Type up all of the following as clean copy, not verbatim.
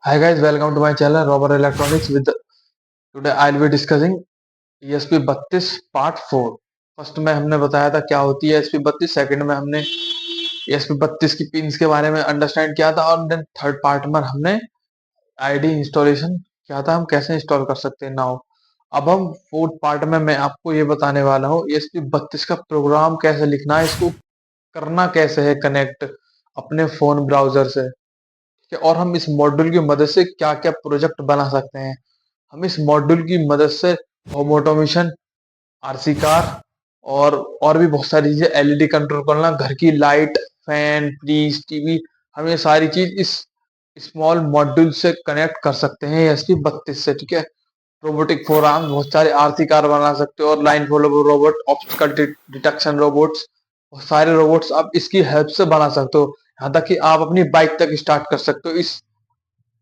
Hi guys, welcome to my channel Robert Electronics. Today I'll be discussing ESP32 Part 4। First में हमने बताया था क्या होती है ESP32, सेकंड में हमने ESP32 की पिन्स के बारे में अंडरस्टैंड किया था और देन थर्ड पार्ट में हमने आईडी इंस्टॉलेशन किया था, हम कैसे इंस्टॉल कर सकते हैं नाउ। अब हम फोर्थ पार्ट में मैं आपको ये बताने वाला हूँ ESP32 का प्रोग्राम कैसे लिखना है, इसको करना कैसे है कनेक्ट अपने फोन ब्राउजर से, ठीक है, और हम इस मॉड्यूल की मदद से क्या क्या प्रोजेक्ट बना सकते हैं। हम इस मॉड्यूल की मदद से होम ऑटोमेशन, आरसी कार और भी बहुत सारी चीजें, एलईडी कंट्रोल करना, घर की लाइट, फैन, फ्रीज, टीवी, हम ये सारी चीज इस स्मॉल मॉड्यूल से कनेक्ट कर सकते हैं ESP32 से, ठीक है। रोबोटिक फोर आर्म, बहुत सारे आरसी कार बना सकते हो, और line follow robot, obstacle detection robots, बहुत सारे रोबोट्स आप इसकी हेल्प से बना सकते हो। यहाँ तक कि आप अपनी बाइक तक स्टार्ट कर सकते हो इस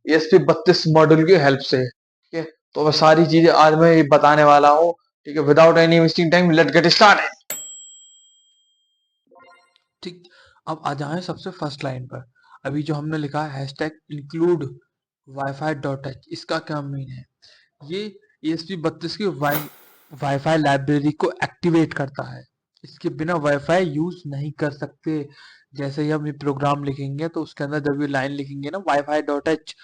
ESP32 मॉड्यूल की हेल्प से, ठीक है। तो वह सारी चीजें आज मैं ये बताने वाला हूँ, ठीक है। Without any wasting time, let's get started. ठीक। अब आ जाए सबसे फर्स्ट लाइन पर। अभी जो हमने लिखा है hashtag include wifi dot H, इसका क्या मीन है? ये ESP32 की वाईफाई लाइब्रेरी को एक्टिवेट करता है। इसके बिना वाईफाई यूज नहीं कर सकते। जैसे ही हम ये प्रोग्राम लिखेंगे तो उसके अंदर जब ये लाइन लिखेंगे ना वाईफाई डॉट एच,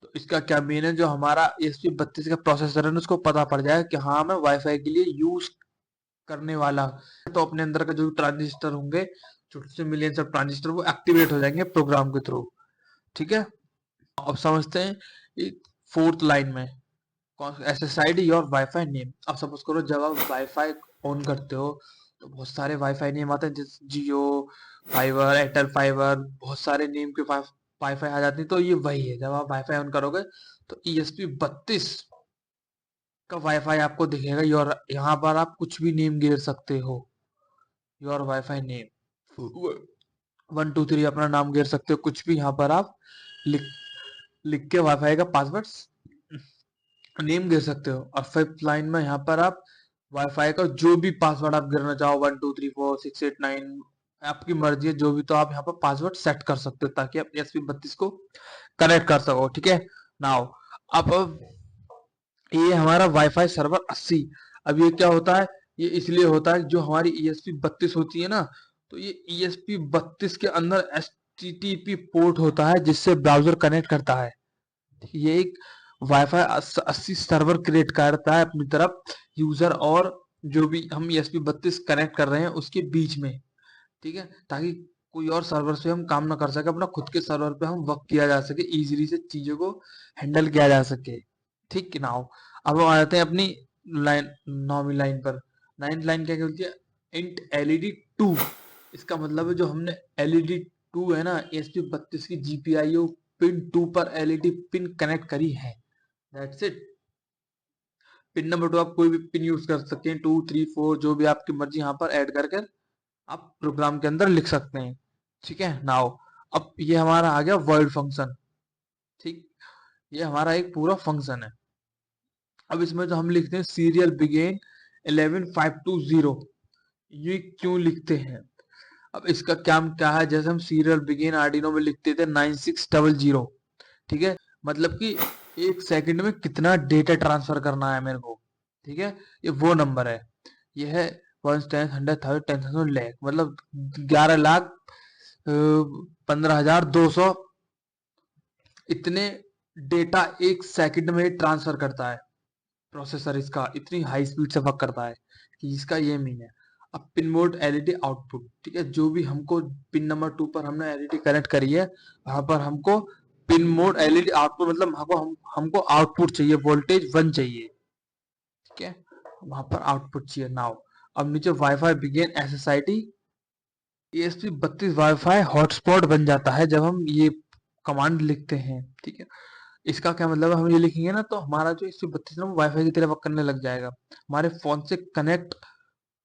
तो इसका क्या मीन है, जो हमारा ESP32 का प्रोसेसर है ना उसको पता पड़ जाए कि हाँ मैं वाईफाई के लिए यूज करने वाला, तो अपने अंदर का जो ट्रांजिस्टर होंगे, छोटे से मिलियंस ऑफ ट्रांजिस्टर, वो एक्टिवेट हो जाएंगे प्रोग्राम के थ्रू। ठीक है। अब समझते हैं फोर्थ लाइन में SSID और वाईफाई नेम। अब सपोज करो जब आप वाईफाई ऑन करते हो तो बहुत सारे वाईफाई नेम आते हैं, जैसे जियो फाइबर, एयरटेल फाइबर, बहुत सारे नेम के वाईफाई आ जाती है। तो ये वही है, जब आप वाईफाई ऑन करोगे तो ESP32 का वाईफाई आपको दिखेगा। और यहाँ पर आप कुछ भी नेम गिर सकते हो, योर वाईफाई नेम 123 अपना नाम गिर सकते हो, कुछ भी यहाँ पर आप लिख लिख के वाईफाई का पासवर्ड नेम गिर सकते हो। और फिफ्थ लाइन में यहाँ पर आप वाईफाई का जो भी पासवर्ड आप गिरना चाहो, 1234689, आपकी मर्जी है जो भी, तो आप यहाँ पर पासवर्ड सेट कर सकते हो ताकि आप ESP32 को कनेक्ट कर सको। ठीक है। नाउ अब ये हमारा वाईफाई सर्वर 80। अब ये क्या होता है? ये इसलिए होता है, जो हमारी ESP32 होती है ना, तो ये ESP32 के अंदर HTTP पोर्ट होता है जिससे ब्राउजर कनेक्ट करता है। ये एक वाईफाई 80 सर्वर क्रिएट करता है अपनी तरफ यूजर और जो भी हम ESP32 कनेक्ट कर रहे हैं उसके बीच में। ठीक है, ताकि कोई और सर्वर से हम काम ना कर सके, अपना खुद के सर्वर पे हम वर्क किया जा सके, इजीली से चीजों को हैंडल किया जा सके। ठीक ना हो। अब हम आ जाते हैं अपनी लाइन, नौवीं लाइन पर। नाइन्थ लाइन क्या कहती है? Int LED2। इसका मतलब है जो हमने LED2 है ना ESP32 की GPIO पिन 2 पर LED पिन कनेक्ट करी है, दैट्स इट। पिन नंबर 2 आप कोई भी पिन यूज कर सकते हैं, 2 3 4 जो भी आपकी मर्जी यहाँ पर ऐड करके आप प्रोग्राम के अंदर लिख सकते हैं। ठीक है। नाउ अब ये हमारा आ गया वर्ड फंक्शन। ठीक, ये हमारा एक पूरा फंक्शन है। अब इसमें जो हम लिखते हैं सीरियल बिगेन 11520, ये क्यों लिखते हैं? अब इसका क्या क्या है, जैसे हम सीरियल बिगेन आर्डिनो में लिखते थे 9600। ठीक है, मतलब कि एक सेकंड में कितना डेटा ट्रांसफर करना है मेरे को। ठीक है, ये वो नंबर है। ये है 1 10 100 1000 10,000 लाख, मतलब 11 लाख 15,200, इतने डेटा एक सेकंड में ट्रांसफर करता है प्रोसेसर। इसका इतनी हाई स्पीड से वर्क करता है कि इसका ये मीन है। अब पिन मोड LED आउटपुट, ठीक है, जो भी हमको पिन नंबर 2 पर हमने LED कनेक्ट करी है, वहां पर हमको पिन मोड LED आउटपुट, मतलब हमको आउटपुट चाहिए, वोल्टेज 1 चाहिए। ठीक है, वहां पर आउटपुट चाहिए। नाउ अब नीचे WiFi begin SSID ESP32 WiFi hotspot बन जाता है जब हम ये कमांड लिखते हैं। ठीक है, इसका क्या मतलब है, हम ये लिखेंगे ना तो हमारा जो ESP32 है वो वाईफाई की तरह वर्क करने लग जाएगा। हमारे फोन से कनेक्ट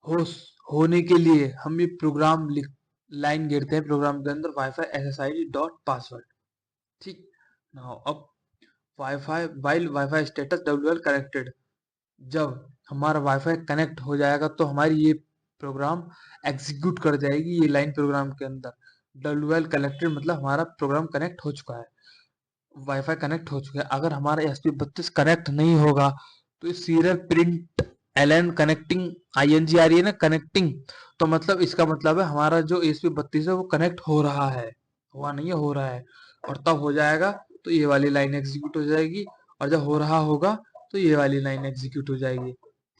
हो होने के लिए हम ये प्रोग्राम लिख लाइन गिरते हैं प्रोग्राम के अंदर, वाईफाई SSID डॉट पासवर्ड। ठीक। नाउ अब wifi while wifi status WL connected, जब हमारा वाईफाई कनेक्ट हो जाएगा तो हमारी ये प्रोग्राम एग्जीक्यूट कर जाएगी ये लाइन प्रोग्राम के अंदर। WL कनेक्टेड मतलब हमारा प्रोग्राम कनेक्ट हो चुका है। वाईफाई कनेक्ट हो चुका है। अगर हमारा ESP32 कनेक्ट नहीं होगा तो इस serial print LN connecting ING आ रही है ना, कनेक्टिंग, तो मतलब इसका मतलब है हमारा जो ESP32 है वो कनेक्ट हो रहा है, हुआ नहीं है, हो रहा है। और तब हो जाएगा तो ये वाली लाइन एग्जीक्यूट हो जाएगी, और जब हो रहा होगा तो ये वाली लाइन एग्जीक्यूट हो जाएगी।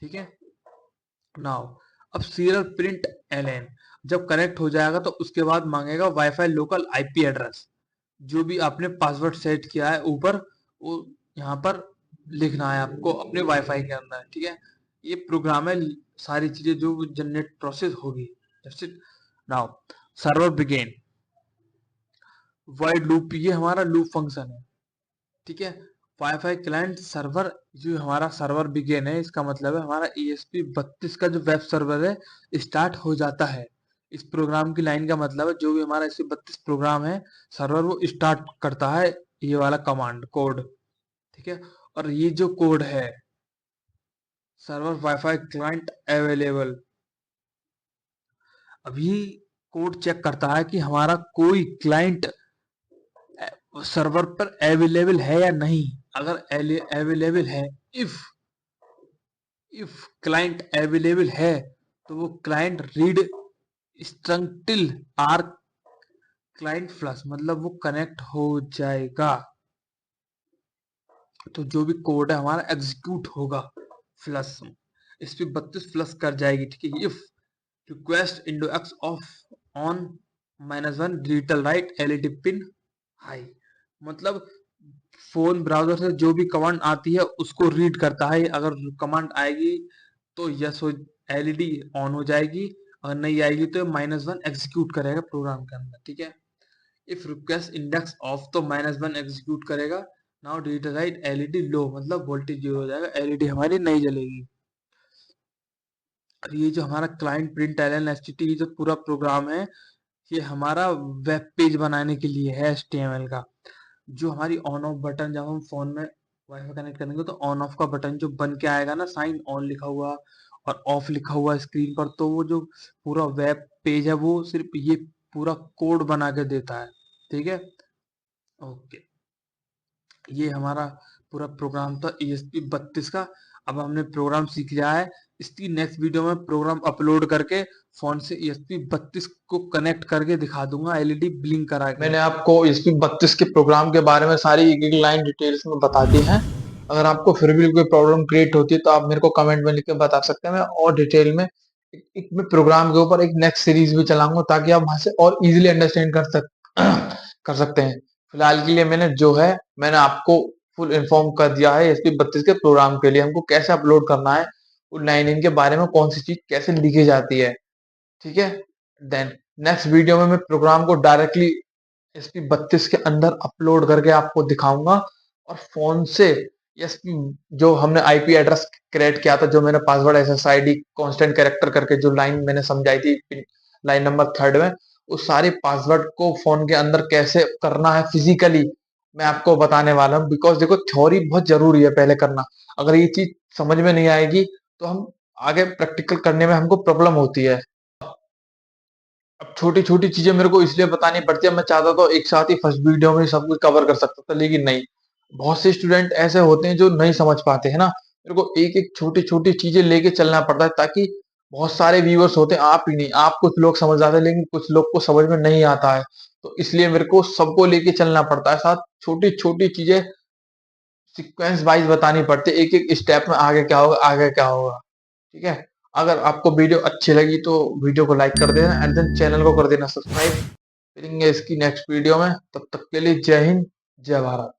ठीक है, नाउ अब सीरियल प्रिंट एलएन जब कनेक्ट हो जाएगा तो उसके बाद मांगेगा वाईफाई लोकल आईपी एड्रेस, जो भी आपने पासवर्ड सेट किया है ऊपर, वो यहाँ पर लिखना है आपको अपने वाईफाई के अंदर। ठीक है, ये प्रोग्राम है, सारी चीजें जो जनरेट प्रोसेस होगी। That's it. Now server begin while loop, ये हमारा लूप फंक्शन है। ठीक है, वाईफाई क्लाइंट सर्वर, जो हमारा सर्वर बिगेन है, इसका मतलब है हमारा ESP32 का जो वेब सर्वर है स्टार्ट हो जाता है। इस प्रोग्राम की लाइन का मतलब है जो भी हमारा ESP32 प्रोग्राम है सर्वर, वो स्टार्ट करता है ये वाला कमांड कोड। ठीक है, और ये जो कोड है सर्वर वाईफाई क्लाइंट अवेलेबल, अभी कोड चेक करता है कि हमारा कोई क्लाइंट सर्वर पर अवेलेबल है या नहीं। अगर अवेलेबल है, इफ इफ क्लाइंट अवेलेबल है तो वो client read string till R client flush, मतलब वो कनेक्ट हो जाएगा। तो जो भी कोड है हमारा एग्जीक्यूट होगा फ्लश, इस पे 32 फ्लश कर जाएगी। ठीक है, if request Indo x of on -1 digital right LED pin high, मतलब फोन ब्राउजर से जो भी कमांड आती है उसको रीड करता है। अगर कमांड आएगी तो यस हो, एलईडी ऑन हो जाएगी, अगर नहीं आएगी तो -1 एग्जीक्यूट करेगा प्रोग्राम के अंदर। ठीक है, इफ रिक्वेस्ट इंडेक्स ऑफ तो -1 एग्जीक्यूट करेगा। नाउ डिजिटल राइट एलईडी लो, मतलब वोल्टेज जीरो हो जाएगा, एलईडी हमारी नहीं जलेगी। और ये जो हमारा क्लाइंट प्रिंट एलन एचटीटीपी जो पूरा प्रोग्राम है, ये हमारा वेब पेज बनाने के लिए है HTML का। जो हमारी ऑन ऑफ बटन, जब हम फोन में वाईफाई कनेक्ट करेंगे तो ऑन ऑफ का बटन जो बन के आएगा ना, साइन ऑन लिखा हुआ और ऑफ लिखा हुआ स्क्रीन पर, तो वो जो पूरा वेब पेज है वो सिर्फ ये पूरा कोड बना के देता है। ठीक है, ओके, ये हमारा पूरा प्रोग्राम था ESP32 का। अब हमने प्रोग्राम सीख लिया है, इसकी नेक्स्ट वीडियो में प्रोग्राम अपलोड करके फोन से ESP32 को कनेक्ट करके दिखा दूंगा, एलईडी ब्लिंक करा के। मैंने आपको ESP32 के प्रोग्राम के बारे में सारी एक एक लाइन डिटेल्स में बता दी है। अगर आपको फिर भी कोई प्रॉब्लम क्रिएट होती है तो आप मेरे को कमेंट में लिख के बता सकते हैं। मैं और डिटेल में एक मैं प्रोग्राम के ऊपर एक नेक्स्ट सीरीज भी चलाऊंगा ताकि आप वहां से और इजीली अंडरस्टैंड कर सकते हैं। फिलहाल के लिए मैंने आपको फुल इन्फॉर्म कर दिया है ESP32 के प्रोग्राम के लिए हमको कैसे अपलोड करना है, उन लाइनिंग के बारे में कौन सी चीज कैसे लिखी जाती है। ठीक है, देन नेक्स्ट वीडियो में मैं प्रोग्राम को डायरेक्टली ESP32 के अंदर अपलोड करके आपको दिखाऊंगा, और फोन से ESP जो हमने आईपी एड्रेस क्रिएट किया था, जो मैंने पासवर्ड SSID कांस्टेंट कैरेक्टर करके जो लाइन मैंने समझाई थी लाइन नंबर 3 में, उस सारे पासवर्ड को फोन के अंदर कैसे करना है फिजिकली मैं आपको बताने वाला हूँ। बिकॉज देखो, थ्योरी बहुत जरूरी है पहले करना। अगर ये चीज समझ में नहीं आएगी तो हम आगे प्रैक्टिकल करने में हमको प्रॉब्लम होती है। अब छोटी-छोटी चीज़ें मेरे को इसलिए बतानी पड़ती है, मैं चाहता तो एक साथ ही फर्स्ट वीडियो में सब कुछ कवर कर सकता था, लेकिन नहीं। बहुत से स्टूडेंट ऐसे होते हैं जो नहीं समझ पाते हैं ना, मेरे को एक-एक छोटी-छोटी चीज़ें लेके चलना पड़ता है, ताकि बहुत सारे व्यूअर्स होते हैं, आप ही नहीं, आप कुछ लोग समझ जाते हैं, लेकिन कुछ लोग को समझ में नहीं आता है। तो इसलिए मेरे को सबको लेके चलना पड़ता है साथ, छोटी-छोटी चीज़ें सीक्वेंस वाइज़ बतानी पड़ती है, एक-एक स्टेप में आगे क्या होगा, आगे क्या होगा। ठीक है? अगर आपको वीडियो अच्छी लगी तो वीडियो को लाइक कर देना, एंड देन चैनल को कर देना सब्सक्राइब। मिलेंगे इसकी नेक्स्ट वीडियो में, तब तक के लिए जय हिंद, जय भारत।